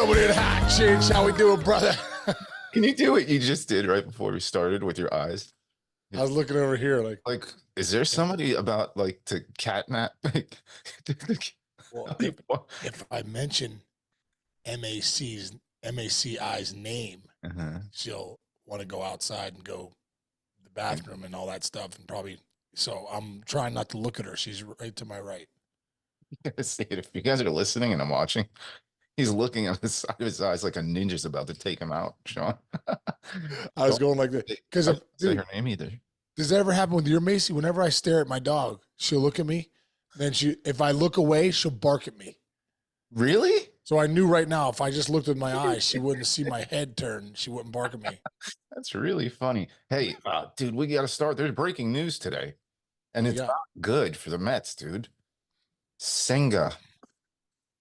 Coming in hot, Chinch. How we doing, brother? Can you do what you just did right before we started with your eyes? I was looking over here Like, is there somebody about like to catnap? Well, if I mention MACI's name, she'll want to go outside and go to the bathroom and all that stuff, and probably. So I'm trying not to look at her. She's right to my right. If you guys are listening and I'm watching, he's looking at the side of his eyes like a ninja's about to take him out, Sean. I was going like that because say her name either. Does that ever happen with your Macy? Whenever I stare at my dog, she'll look at me. Then if I look away, she'll bark at me. Really? So I knew right now if I just looked with my eyes, she wouldn't see my head turn. She wouldn't bark at me. That's really funny. Hey, dude, we got to start. There's breaking news today, and it's not good for the Mets, dude. Senga.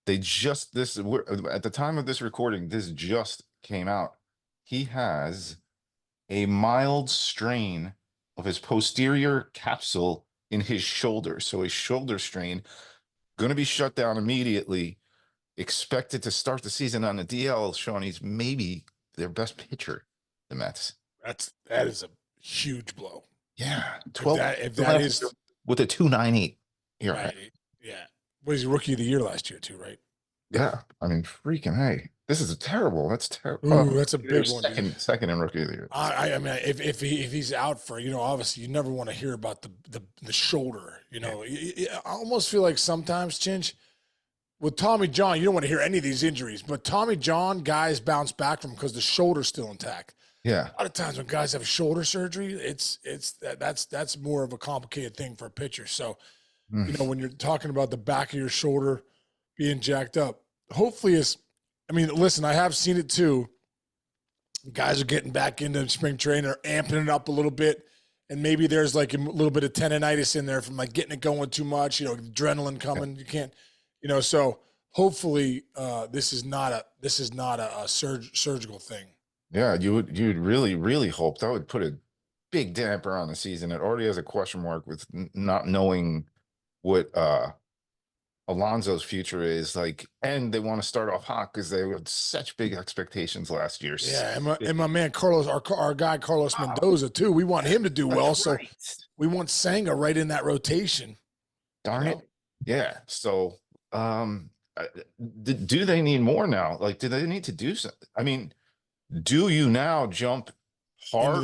At the time of this recording, this just came out. He has a mild strain of his posterior capsule in his shoulder. So a shoulder strain, going to be shut down immediately. Expected to start the season on the DL. Sean, he's maybe their best pitcher, the Mets. That is a huge blow. Yeah. 12 if that is with a 2.98. Right. Yeah. What is he, rookie of the year last year too, right? Yeah. I mean, freaking hey. This is terrible. That's terrible. Ooh, that's a big one. Second in rookie of the year. I mean, if he's out for, obviously you never want to hear about the shoulder. I almost feel like sometimes, Chinch, with Tommy John, you don't want to hear any of these injuries, but Tommy John guys bounce back from because the shoulder's still intact. Yeah. A lot of times when guys have shoulder surgery, that's more of a complicated thing for a pitcher. So, when you're talking about the back of your shoulder being jacked up, hopefully listen, I have seen it too. Guys are getting back into spring training, are amping it up a little bit. And maybe there's like a little bit of tendonitis in there from like getting it going too much, adrenaline coming. You can't, so hopefully this is not a surgical thing. Yeah. You'd really, really hope that would put a big damper on the season. It already has a question mark with not knowing what, Alonso's future is like, and they want to start off hot because they had such big expectations last year. Yeah, and my man Carlos, our guy Carlos Mendoza too. We want him to do well, so we want Senga right in that rotation. Darn it, yeah. So, do they need more now? Like, do they need to do something? I mean, do you now jump hard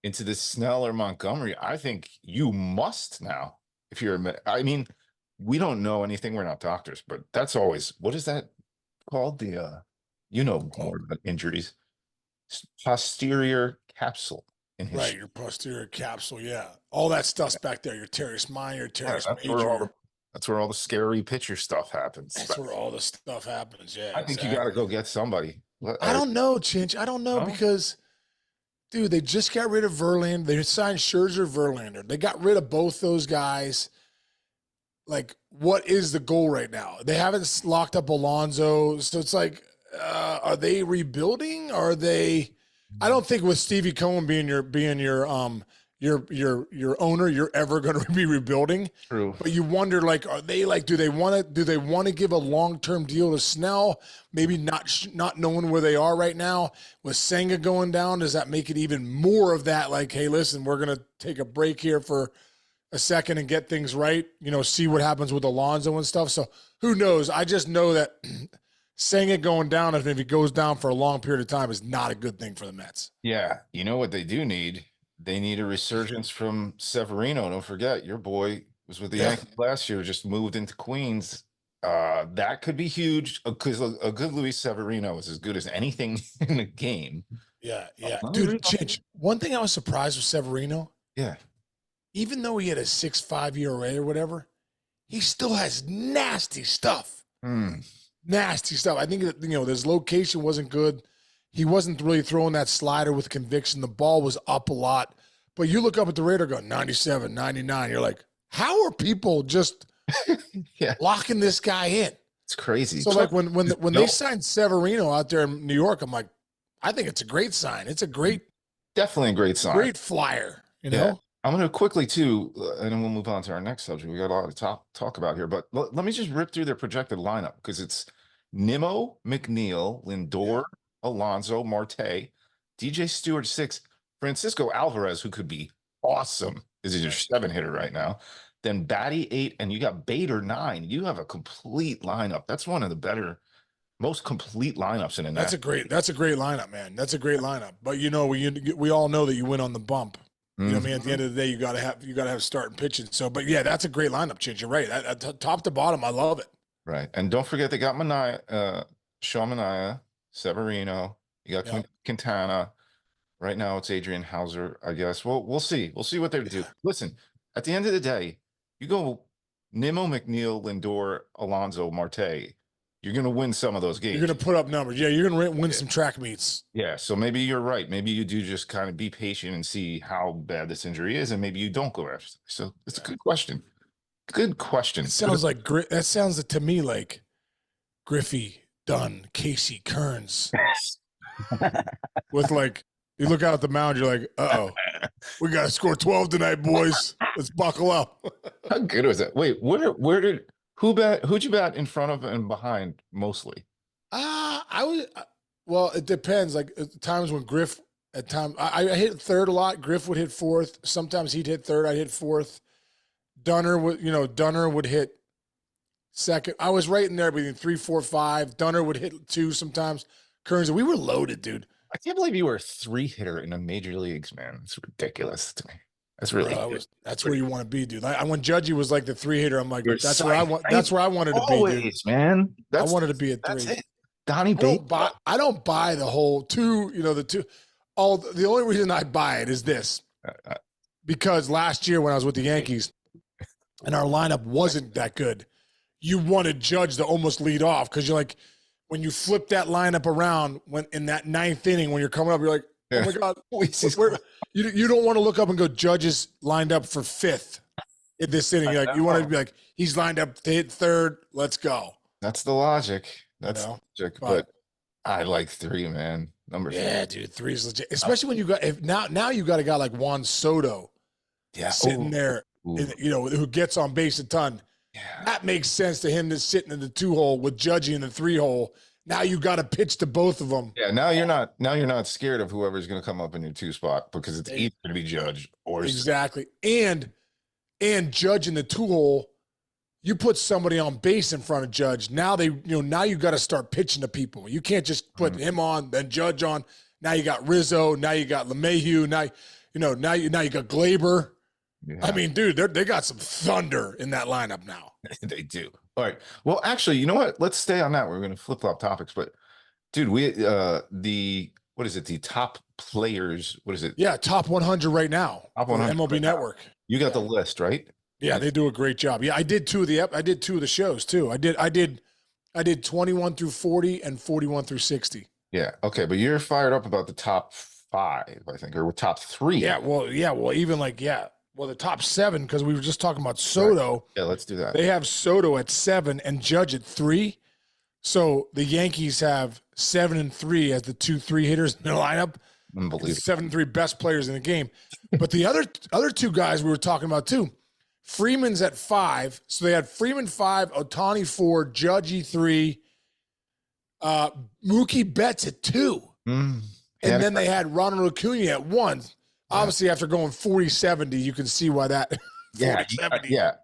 into the Snell or Montgomery? I think you must now. If you're, we don't know anything. We're not doctors, but that's always, what is that called? The, more about injuries. Posterior capsule. Right, your posterior capsule, yeah. All that stuff's back there. Your teres minor, your teres major. That's where all the scary pitcher stuff happens. That's where all the stuff happens, yeah. I think you got to go get somebody. I don't know, Chinch. I don't know because, dude, they just got rid of Verlander. They signed Scherzer, Verlander. They got rid of both those guys. Like, what is the goal right now? They haven't locked up Alonso, so it's like, are they rebuilding? Are they? I don't think with Stevie Cohen being your owner, you're ever going to be rebuilding. True. But you wonder, like, are they like? Do they want to give a long-term deal to Snell? Maybe not knowing where they are right now. With Senga going down, does that make it even more of that? Like, hey, listen, we're going to take a break here for a second and get things right, see what happens with Alonso and stuff. So who knows? I just know that Senga going down, if he goes down for a long period of time, is not a good thing for the Mets. Yeah. You know what they do need? They need a resurgence from Severino. Don't forget, your boy was with the Yankees last year, just moved into Queens. That could be huge because a good Luis Severino is as good as anything in the game. Yeah. Dude, Chinch, one thing I was surprised with Severino. Yeah. Even though he had a 6.5 ERA or whatever, he still has nasty stuff. Nasty stuff. I think that, his location wasn't good. He wasn't really throwing that slider with conviction. The ball was up a lot. But you look up at the radar going 97, 99. You're like, how are people just locking this guy in? It's crazy. So like when they signed Severino out there in New York, I'm like, I think it's a great sign. It's definitely a great sign. Great flyer, know? I'm going to quickly too, and then we'll move on to our next subject. We got a lot to talk about here, but let me just rip through their projected lineup because it's Nimmo, McNeil, Lindor, Alonso, Marte, DJ Stewart 6, Francisco Alvarez, who could be awesome, is your 7-hitter right now. Then Batty 8, and you got Bader 9. You have a complete lineup. That's one of the better, most complete lineups in a That's a great lineup, man. That's a great lineup. But we all know that you win on the bump. You know what I mean? At the end of the day, you gotta have starting pitching. So, but yeah, that's a great lineup, Chinch. You're right. Top to bottom, I love it. Right. And don't forget they got Sean Manaea, Severino. You got Quintana. Right now it's Adrian Hauser, I guess. Well, we'll see. We'll see what they do. Listen, at the end of the day, you go Nimmo, McNeil, Lindor, Alonso, Marte. You're going to win some of those games. You're going to put up numbers. Yeah, you're going to win some track meets. Yeah, so maybe you're right. Maybe you do just kind of be patient and see how bad this injury is, and maybe you don't go after. So it's a good question. Good question. It sounds like that sounds to me like Griffey, Dunn, Casey, Kearns. With like, you look out the mound, you're like, uh-oh, we got to score 12 tonight, boys. Let's buckle up. How good was that? Wait, who'd you bat in front of and behind mostly? Well, it depends. Like at times when I hit third a lot. Griff would hit fourth. Sometimes he'd hit third. I'd hit fourth. Dunner would hit second. I was right in there between 3, 4, 5. Dunner would hit 2 sometimes. Kearns, we were loaded, dude. I can't believe you were a 3-hitter in the major leagues, man. It's ridiculous to me. That's really that's where you want to be, dude. When Judgy was like the 3-hitter, I'm like, that's where I wanted to be, dude. Man. I wanted to be a 3. That's it. Donnie Bates. I don't buy the whole 2, the 2. The only reason I buy it is this. Because last year when I was with the Yankees and our lineup wasn't that good, you wanted Judge to almost lead off because you're like, when you flip that lineup around when in that 9th inning, when you're coming up, you're like, oh my God, you don't want to look up and go, Judge is lined up for 5th in this inning. Like you want to be like, he's lined up to hit 3rd. Let's go. That's the logic. That's logic. But I like 3, man. Number 3. Yeah, dude, 3 is legit. Especially when you got now you got a guy like Juan Soto, sitting there, who gets on base a ton. Yeah. That makes sense to him to sitting in the 2-hole with Judgy in the 3-hole. Now you got to pitch to both of them. Yeah, now you're not scared of whoever's going to come up in your 2 spot because it's either going to be Judge or exactly. And Judge in the 2-hole, you put somebody on base in front of Judge. Now now you got to start pitching to people. You can't just put him on, then Judge on. Now you got Rizzo. Now you got LeMahieu. Now you got Glaber. Yeah. I mean, dude, they got some thunder in that lineup now. They do. All right. Well, actually, you know what? Let's stay on that. We're going to flip-flop topics, but dude, the top players, what is it? Yeah, top 100 right now. Top 100 MLB right Network. Now. You got the list, right? Yeah, they do a great job. Yeah, I did 2 of the shows too. I did 21 through 40 and 41 through 60. Yeah. Okay, but you're fired up about the top 5, I think, or top 3. Yeah, well, even like the top 7, because we were just talking about Soto. Right. Yeah, let's do that. They have Soto at 7 and Judge at 3. So the Yankees have 7 and 3 as the 2 3-hitters in their lineup. Unbelievable. 7 and 3 best players in the game. But the other 2 guys we were talking about too, Freeman's at 5. So they had Freeman 5, Ohtani 4, Judgy 3, Mookie Betts at 2. And then they had Ronald Acuna at 1. Obviously, after going 40-70, you can see why that. Yeah.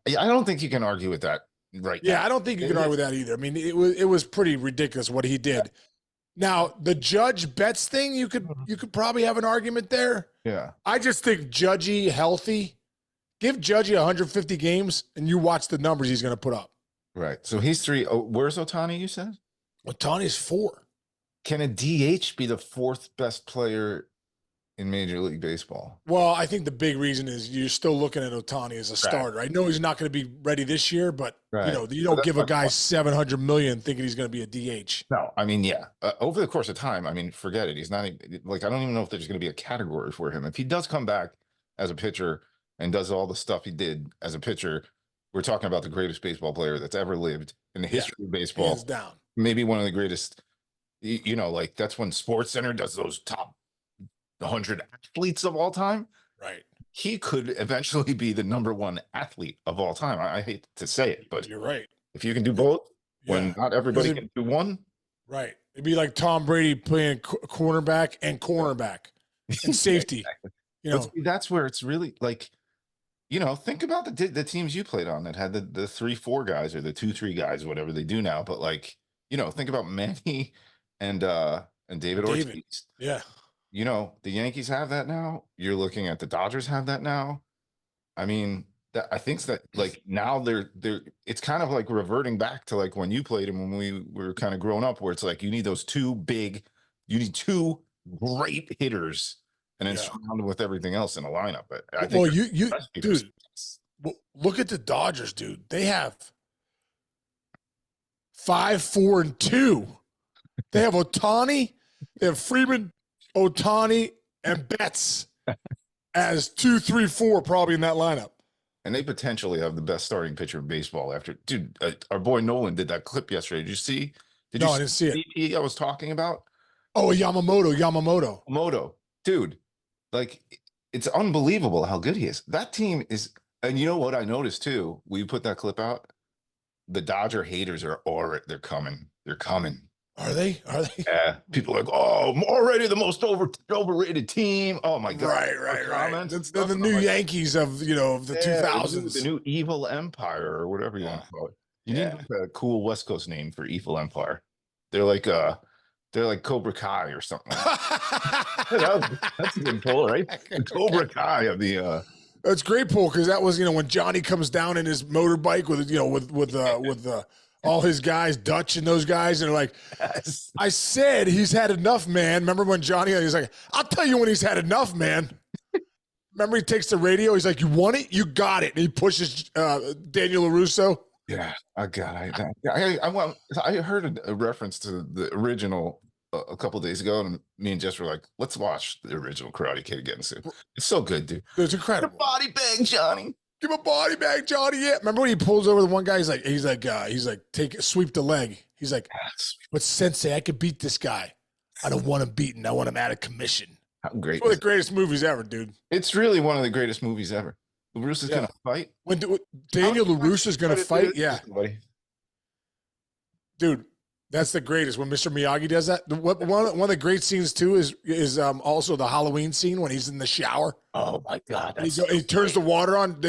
I don't think you can argue with that right now. Yeah, I don't think you can argue with that either. I mean, it was pretty ridiculous what he did. Now, the Judge Betts thing, you could probably have an argument there. Yeah. I just think Judgy healthy. Give Judgy 150 games, and you watch the numbers he's going to put up. Right. So he's 3. Oh, where's Ohtani, you said? Ohtani's 4. Can a DH be the 4th best player in Major League Baseball? Well, I think the big reason is you're still looking at Ohtani as a starter. I know he's not going to be ready this year, but you don't give a guy $700 million thinking he's going to be a DH. No, I mean, over the course of time, I mean, forget it. He's not like, I don't even know if there's going to be a category for him. If he does come back as a pitcher and does all the stuff he did as a pitcher, we're talking about the greatest baseball player that's ever lived in the history of baseball. Hands down. Maybe one of the greatest. Like that's when SportsCenter does those top 100 athletes of all time. Right. He could eventually be the #1 athlete of all time. I hate to say it, but you're right. If you can do both, when not everybody can do one. Right. It'd be like Tom Brady playing cornerback and cornerback and safety. Exactly. You know, but see, that's where it's really like, think about the teams you played on that had the 3-4 guys or the 2-3 guys, whatever they do now. But like, think about Manny and David Ortiz. Yeah. The Yankees have that now. You're looking at the Dodgers have that now. I mean, I think that like now they're it's kind of like reverting back to like when you played and when we were kind of growing up, where it's like you need two great hitters and then surrounded with everything else in a lineup. But I think dude, look at the Dodgers, dude. They have 5, 4, and 2. They have Ohtani, they have Freeman, Ohtani, and Betts as 2, 3, 4 probably in that lineup. And they potentially have the best starting pitcher in baseball after. Dude, our boy Nolan did that clip yesterday. Did you see? No, I didn't see it. VP I was talking about? Oh, Yamamoto. Dude, like, it's unbelievable how good he is. That team is, and you know what I noticed too? We put that clip out. The Dodger haters they're coming. They're coming. Are they? Yeah. People are like, oh, already the most overrated team. Oh my God. Right. That's the new Yankees of the 2000s. The new evil empire or whatever you want to call it. You need like a cool West Coast name for evil empire. They're like Cobra Kai or something. That's a good pull, right? The Cobra Kai of the That's great pull, because that was when Johnny comes down in his motorbike with all his guys, Dutch and those guys, and they're like, yes. I said he's had enough, man. Remember when Johnny, he's like, I'll tell you when he's had enough, man. Remember he takes the radio, he's like, you want it? You got it. And he pushes Daniel LaRusso. Yeah, I heard a reference to the original a couple of days ago, and me and Jess were like, let's watch the original Karate Kid again soon. It's so good, dude. It's incredible. Give a body bag, Johnny. Give a body bag, Johnny. Yeah. Remember when he pulls over the one guy? He's like, sweep the leg. He's like, but Sensei, I could beat this guy. I don't want him beaten. I want him out of commission. How great! It's one of the greatest movies ever, dude. It's really one of the greatest movies ever. LaRusso's gonna fight. When Daniel LaRusso's gonna fight, yeah. Dude, that's the greatest. When Mr. Miyagi does that, one of the great scenes too is also the Halloween scene when he's in the shower. Oh my God! He turns the water on.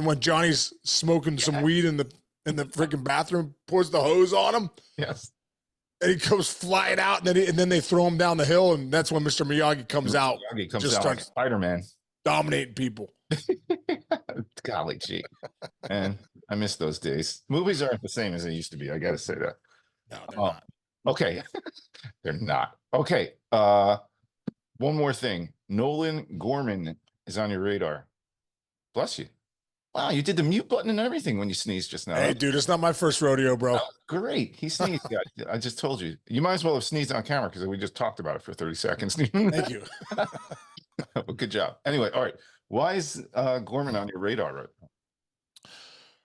When Johnny's smoking some weed in the freaking bathroom, pours the hose on him. Yes. And he comes flying out, and then they throw him down the hill, and that's when Mr. Miyagi comes out. Miyagi comes out like Spider-Man, dominating people. Golly gee, man, I miss those days. Movies aren't the same as they used to be. I got to say that. No, they're not. Okay, they're not. Okay, one more thing. Nolan Gorman is on your radar. Bless you. Wow, you did the mute button and everything when you sneezed just now. Hey, dude, it's not my first rodeo, bro. Great. He sneezed. I just told you. You might as well have sneezed on camera because we just talked about it for 30 seconds. Thank you. Well, good job. Anyway, all right. Why is Gorman on your radar right now?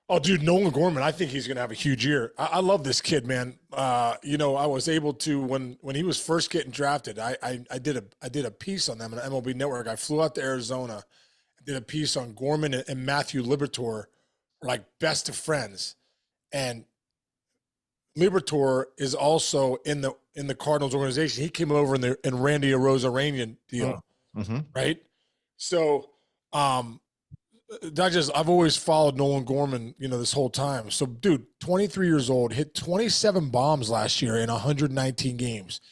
Oh, dude, Nolan Gorman, I think he's going to have a huge year. I love this kid, man. I was able to, when he was first getting drafted, I did a piece on them on MLB Network. I flew out to Arizona, did a piece on Gorman and Matthew Liberatore, like best of friends. And Liberatore is also in the Cardinals organization. He came over in Randy Arozarena deal, right? So, I've always followed Nolan Gorman, this whole time. So, dude, 23 years old, hit 27 bombs last year in 119 games.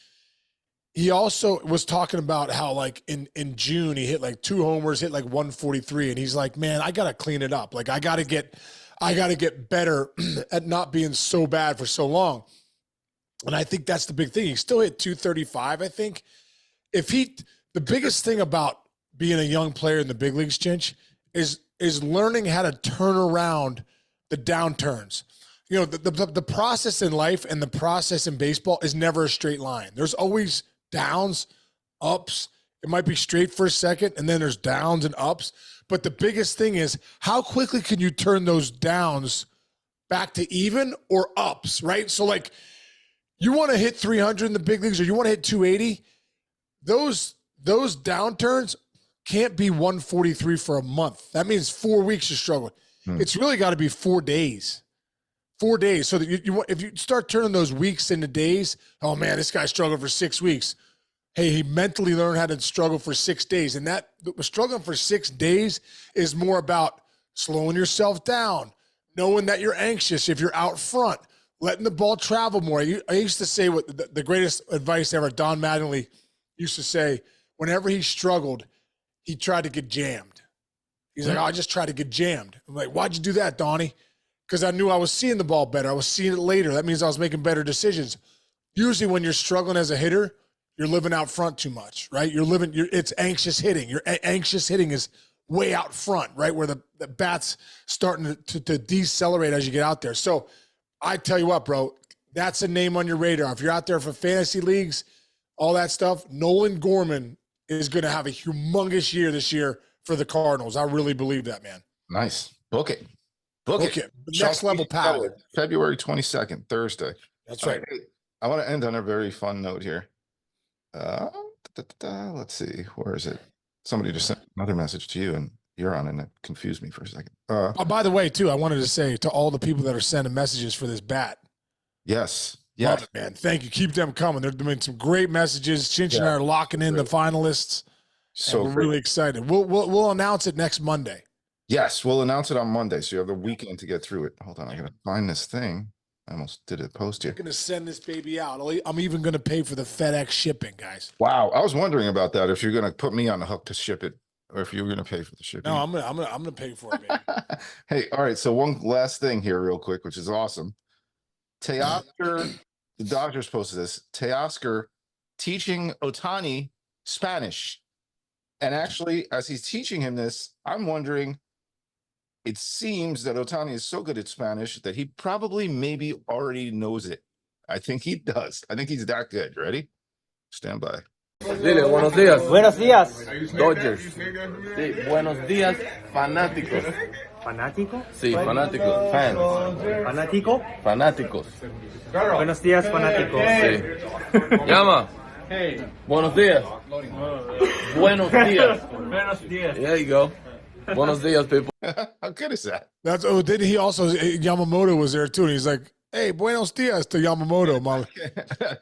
He also was talking about how, like, in June, he hit like 2 homers, hit like 143, and he's like, man, I gotta clean it up. Like, I gotta get better at not being so bad for so long. And I think that's the big thing. He still hit 235, I think. The biggest thing about being a young player in the big leagues, Chinch, is learning how to turn around the downturns. The process in life and the process in baseball is never a straight line. There's always downs, ups. It might be straight for a second, and then there's downs and ups. But the biggest thing is how quickly can you turn those downs back to even or ups, right? So, like, you want to hit 300 in the big leagues or you want to hit 280, those downturns can't be 143 for a month. That means 4 weeks you're struggling. It's really got to be 4 days. 4 days. So that if you start turning those weeks into days, oh man, this guy struggled for 6 weeks. Hey, he mentally learned how to struggle for 6 days. And that struggling for 6 days is more about slowing yourself down, knowing that you're anxious if you're out front, letting the ball travel more. I used to say what the greatest advice ever, Don Mattingly used to say, whenever he struggled, he tried to get jammed. He's like, oh, I just tried to get jammed. I'm like, why'd you do that, Donnie? Because I knew I was seeing the ball better. I was seeing it later. That means I was making better decisions. Usually when you're struggling as a hitter, you're living out front too much, right? It's anxious hitting. Your anxious hitting is way out front, right? Where the bat's starting to decelerate as you get out there. So I tell you what, bro, that's a name on your radar. If you're out there for fantasy leagues, all that stuff, Nolan Gorman is going to have a humongous year this year for the Cardinals. I really believe that, man. Nice. Book it. Book it. Next level power. February 22nd, Thursday. That's right. I want to end on a very fun note here. Let's see. Where is it? Somebody just sent another message to you, and you're on, and it confused me for a second. Oh, by the way, too, I wanted to say to all the people that are sending messages for this bat. Yes. Love it, man. Thank you. Keep them coming. They're doing some great messages. Chinch and I are locking in the finalists. So we're really excited. We'll announce it next Monday. Yes, we'll announce it on Monday, so you have the weekend to get through it. Hold on, I gotta find this thing. I almost did a post here. I'm gonna send this baby out. I'm even gonna pay for the FedEx shipping, guys. Wow, I was wondering about that. If you're gonna put me on the hook to ship it, or if you were gonna pay for the shipping. No, I'm gonna pay for it, baby. Hey, all right. So one last thing here, real quick, which is awesome. Teoscar, the Dodgers posted this. Teoscar teaching Ohtani Spanish, and actually, as he's teaching him this, I'm wondering. It seems that Ohtani is so good at Spanish that he probably maybe already knows it. I think he does. I think he's that good. Ready? Stand by. Dile, buenos días. Buenos días. Dodgers. Sí, buenos días, fanáticos. ¿Fanático? Sí, fanáticos. Fans. ¿Fanático? Fanáticos. Buenos días, fanático. Sí. Llama. Hey. Buenos días. Buenos días. Buenos días. There you go. Buenos días, people. How good is that? Didn't he also, Yamamoto was there too, and he's like, hey, buenos dias to Yamamoto.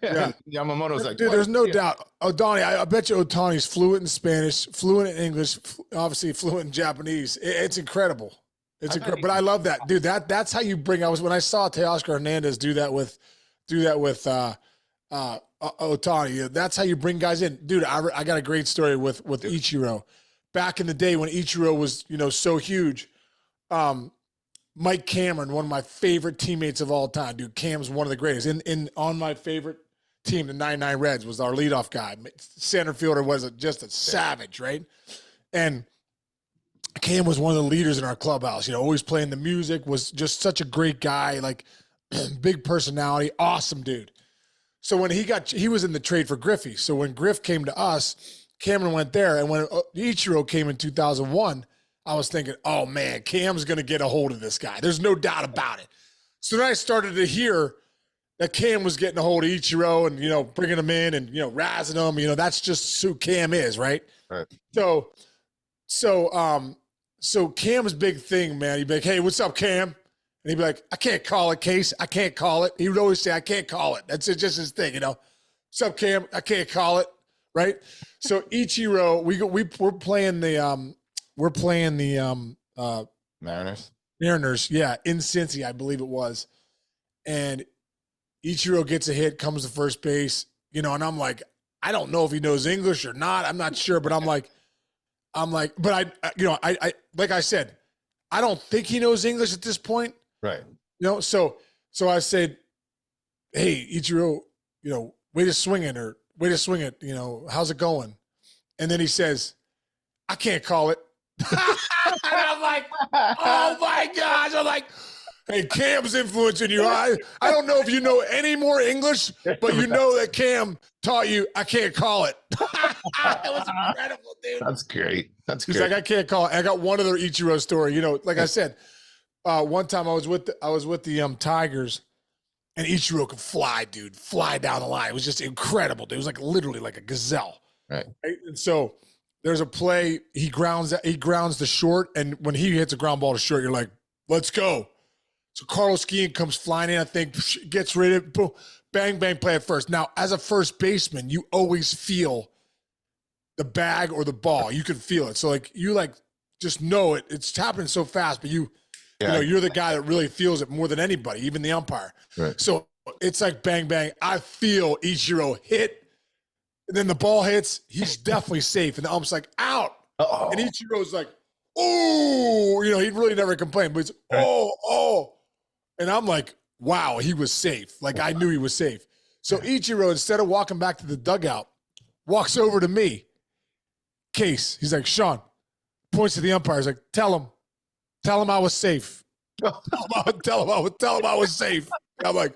Yeah. Yamamoto's like, dude, there's no doubt. Donnie, I bet you Ohtani's fluent in Spanish, fluent in English, obviously fluent in Japanese. It's incredible. It's incredible. But I love that, dude. That's how you bring. When I saw Teoscar Hernandez do that with Ohtani. That's how you bring guys in, dude. I got a great story with Ichiro. Back in the day when Ichiro was, so huge, Mike Cameron, one of my favorite teammates of all time, dude. Cam's one of the greatest. On my favorite team, the 99 Reds, was our leadoff guy. Center fielder was just a savage, right? And Cam was one of the leaders in our clubhouse. Always playing the music. Was just such a great guy, like big personality, awesome dude. So when he was in the trade for Griffey. So when Griff came to us, Cameron went there, and when Ichiro came in 2001, I was thinking, oh, man, Cam's going to get a hold of this guy. There's no doubt about it. So then I started to hear that Cam was getting a hold of Ichiro and, bringing him in and, razzing him. That's just who Cam is, right? Right. So Cam's big thing, man, he'd be like, hey, what's up, Cam? And he'd be like, I can't call it, Case. I can't call it. He would always say, I can't call it. That's just his thing, What's up, Cam? I can't call it. Right. So Ichiro, we're playing the Mariners, yeah, in Cincy, I believe it was. And Ichiro gets a hit, comes to first base, and I'm like, I don't know if he knows English or not. I'm not sure, but I'm like, but I like I said, I don't think he knows English at this point. Right. So I said, hey, Ichiro, way to swing it, or way to swing it, how's it going? And then he says, I can't call it. And I'm like, oh my gosh. I'm like, hey, Cam's influencing you. I don't know if you know any more English, but you know that Cam taught you I can't call it. It was incredible, dude. That's great. He's like, I can't call it. I got one other Ichiro story. Like I said, one time I was with the Tigers. And Ichiro could fly, dude, fly down the line. It was just incredible, dude. It was like literally like a gazelle. Right. And so there's a play, he grounds the short, and when he hits a ground ball to short, you're like, let's go. So Carlos Guillen comes flying in, I think, gets rid of it, boom, bang, bang, play at first. Now, as a first baseman, you always feel the bag or the ball. You can feel it. So, like, you, like, just know it. It's happening so fast, but you know, you're the guy that really feels it more than anybody, even the umpire. Right. So it's like bang, bang. I feel Ichiro hit, and then the ball hits. He's definitely safe. And the ump's like, out. Uh-oh. And Ichiro's like, oh, you know, he'd really never complain, but it's, oh. And I'm like, wow, he was safe. Like, I knew he was safe. So Ichiro, instead of walking back to the dugout, walks over to me. Case. He's like, Sean, points to the umpire. He's like, tell him I was safe. Tell him I was safe. And I'm like,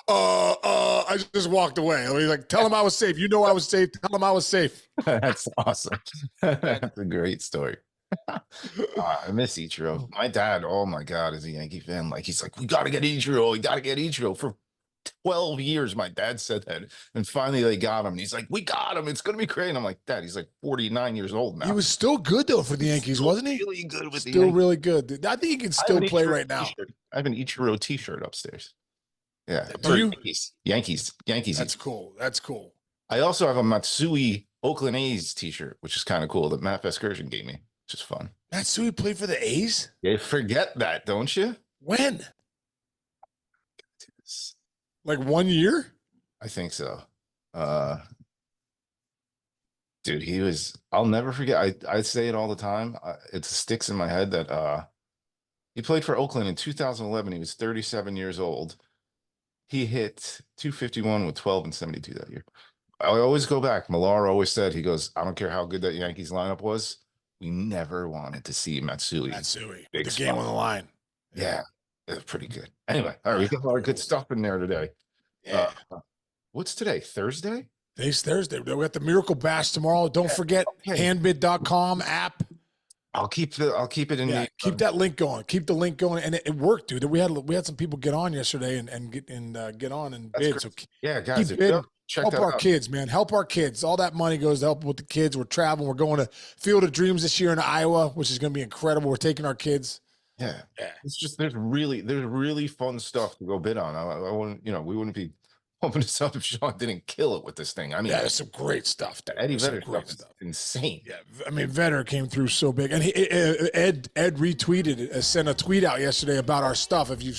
I just walked away. I mean, like, tell him I was safe. You know I was safe. Tell him I was safe. That's awesome. That's a great story. I miss Ichiro. My dad, oh my God, is a Yankee fan. Like, he's like, we got to get Ichiro. We got to get Ichiro. For 12 years, my dad said that. And finally, they got him. And he's like, we got him. It's going to be great. And I'm like, Dad, he's like 49 years old now. He was still good, though, for the Yankees, wasn't he? Really good with the Still Yankees. really good. I think he can still play right now. I have an Ichiro t-shirt upstairs. Yeah. Do you? Yankees. That's cool. That's cool. I also have a Matsui Oakland A's t-shirt, which is kind of cool, that Matt Vasgersian gave me, which is fun. Matsui played for the A's? Yeah, forget that, don't you? When? Like 1 year? I think so. Dude, he was, I'll never forget. I say it all the time. It sticks in my head that he played for Oakland in 2011. He was 37 years old. He hit 251 with 12 and 72 that year. I always go back. Millar always said, he goes, I don't care how good that Yankees lineup was. We never wanted to see Matsui. The game on the line. Yeah, it was pretty good. Anyway, all right, we got a lot of good stuff in there today. Yeah. What's today? Thursday? Today's Thursday. We got the Miracle Bash tomorrow. Don't forget handbid.com app. I'll keep it in the keep that link going. Keep the link going. And it worked, dude. We had some people get on yesterday and get on and bid. Great. So yeah, guys, help our kids, man. Help our kids. All that money goes to help with the kids. We're traveling. We're going to Field of Dreams this year in Iowa, which is going to be incredible. We're taking our kids. Yeah. It's just there's really fun stuff to go bid on. I wouldn't, we wouldn't be pumping this up if Sean didn't kill it with this thing. I mean, there's some great stuff. Dude. Eddie Vedder stuff is insane. Yeah, I mean, Vedder came through so big, and Ed retweeted, sent a tweet out yesterday about our stuff. If you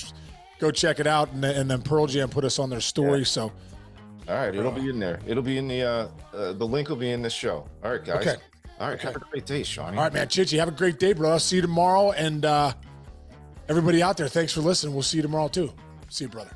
go check it out, and then Pearl Jam put us on their story. Yeah. So, all right, it'll be in there. It'll be in the link will be in this show. All right, guys. Okay. All right, have a great day, Sean. All right, man, Chichi, have a great day, bro. I'll see you tomorrow, and everybody out there, thanks for listening. We'll see you tomorrow too. See you, brother.